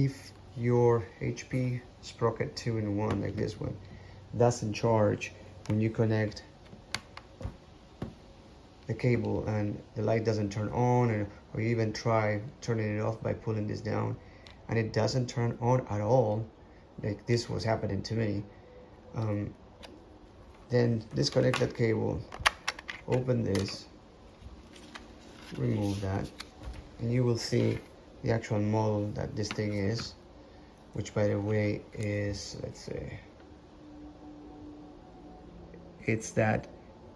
if your HP Sprocket 2-in-1 like this one doesn't charge when you connect the cable and the light doesn't turn on, or you even try turning it off by pulling this down and it doesn't turn on at all, like this was happening to me, then disconnect that cable, open this, remove that, and you will see the actual model that this thing is, which by the way is, let's say, it's that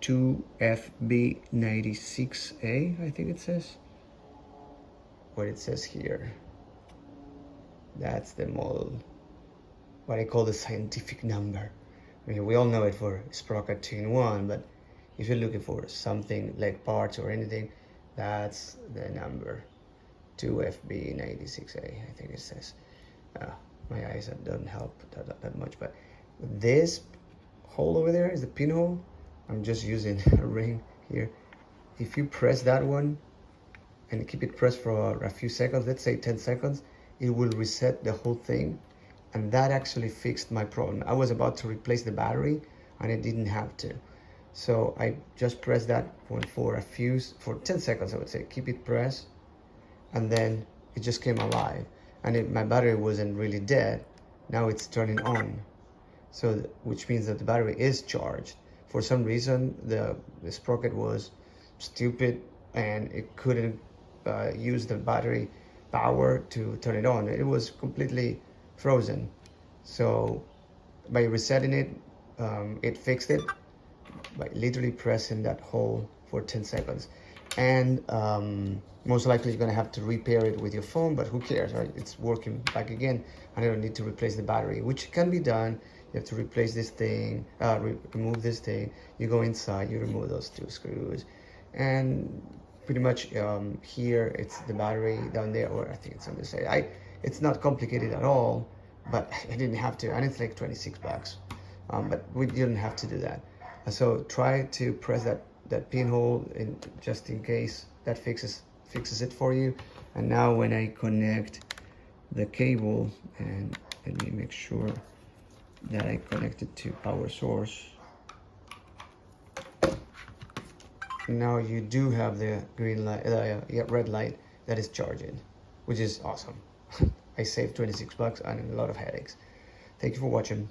2FB96A, I think it says. What it says here, that's the model, what I call the scientific number. I mean, we all know it for Sprocket 2-in-1, but if you're looking for something like parts or anything, that's the number, 2FB96A, I think it says. My eyes don't help that much, but this hole over there is the pinhole. I'm just using a ring here. If you press that one and keep it pressed for a few seconds, let's say 10 seconds, it will reset the whole thing. And that actually fixed my problem. I was about to replace the battery and it didn't have to. So I just pressed that one for 10 seconds, I would say. Keep it pressed, and then it just came alive. And my battery wasn't really dead. Now it's turning on. So, which means that the battery is charged. For some reason, the sprocket was stupid and it couldn't use the battery power to turn it on. It was completely frozen. So by resetting it, it fixed it by literally pressing that hole for 10 seconds. And most likely you're gonna have to repair it with your phone, but who cares, right? It's working back again, and I don't need to replace the battery, which can be done. You have to replace this thing, remove this thing. You go inside, you remove those 2 screws, and pretty much here it's the battery, down there, or I think it's on the side. It's not complicated at all, but I didn't have to, and it's like 26 bucks. But we didn't have to do that. So try to press that pinhole just in case that fixes it for you. And now when I connect the cable, and let me make sure that I connect it to power source. Now you do have the green light, red light that is charging, which is awesome. I saved 26 bucks and a lot of headaches. Thank you for watching.